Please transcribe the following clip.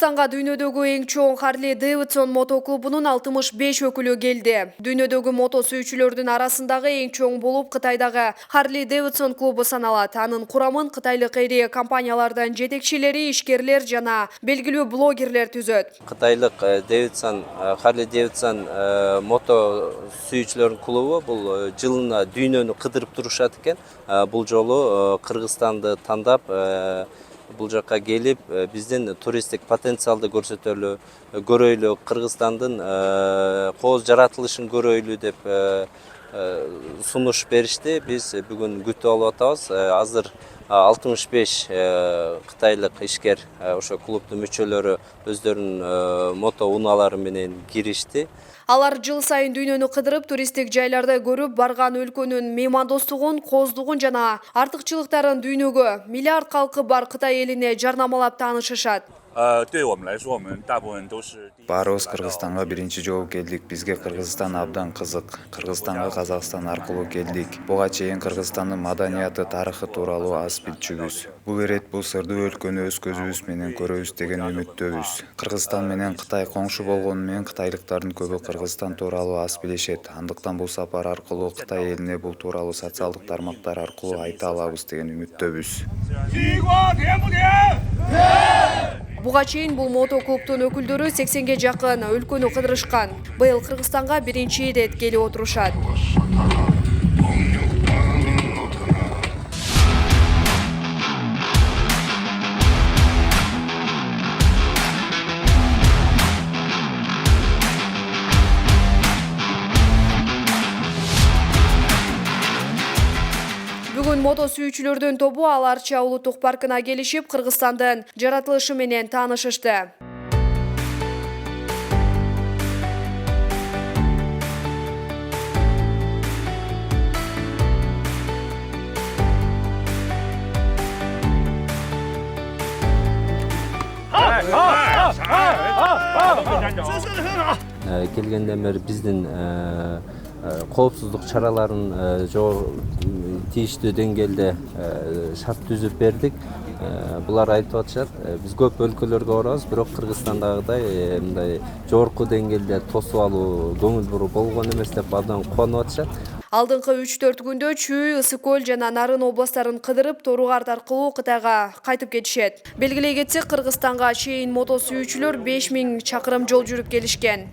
Кыргызстанга дүйнөдөгү эң чоң Harley Davidson мотоклубунун 65 өкүлү келди. Дүйнөдөгү мото сүйүүчүлөрдүн арасындагы эң чоң болуп Кытайдагы Harley Davidson клубу саналат. Анын курамын кытайлык ири компаниялардын жетекчилери, ишкерлер жана белгилүү блогерлер түзөт. Кытайлык Harley Davidson мото сүйүүчүлөрдүн клубу бул жылына дүйнөнү кыдырып турушат экен. Бул жолу Кыргызстанды тандап бул жакка келип, биздин туристтик потенциалды көрөйлү, Кыргызстандын кооз жаратылышын көрөйлү деп сунуш беришти. Биз бүгүн күтүп алып атабыз. Азыр 65 кытайлык ишкер ошо клубдун мүчөлөрү өздөрүнүн мото унаалары менен киришти. Алар жыл сайын дүйнөнү кыдырып, туристтик жайларды көрүп, барган өлкөнүн меймандостугун, кооздугун жана артыкчылыктарын дүйнөгө миллиард калкы бар Кытай элине жарнамалап таанышышат. Баарыбыз Кыргызстанга биринчи жолу келдик. Бизге Кыргызстан абдан кызык. Кыргызстанга Казакстан аркылуу келдик. Буга чейин Кыргызстандын маданияты, тарыхы тууралуу аз билчүбүз. Бул ирет бул сырдуу өлкөнү өз көзүбүз менен көрөбүз деген үмүттөбүз. Кыргызстан менен Кытай коңшу болгону менен кытайлыктардын көбү Кыргызстан тууралуу аз билишет. Андыктан бул сапар аркылуу Кытай элине бул тууралуу социалдык тармактар аркылуу айта алабыз деген үмүттөбүз. Буга чейин бул мото клубтун өкүлдөрү 80ге жакын өлкөнү кыдырышкан. Быйыл Кыргызстанга биринчи ирет келип отурушат. Бүгүн мото сүйүүчүлөрдүн тобу Аларча улуттук паркына келишип, Кыргызстандын жаратылышы менен таанышышты. Келгенден бери биздин коопсуздук чараларын тийиштүү деңгээлде шарт түзүп бердик. Булар айтып атышат, биз көп өлкөлөргө барабыз, бирок Кыргызстандагыдай мындай жогорку деңгээлде тосуп алуу көңүл буруу болгон эмес деп абдан кубанып атышат. Алдыңкы 3-4 күндө Чүй, Ысык көл жана Нарын областтарын кыдырып, Тору-Карт аркылуу Кытайга кайтып кетишет. Белгилей кетсек, Кыргызстанга чейин мото сүйүүчүлөр 5000 чакырым жол жүрүп келишкен.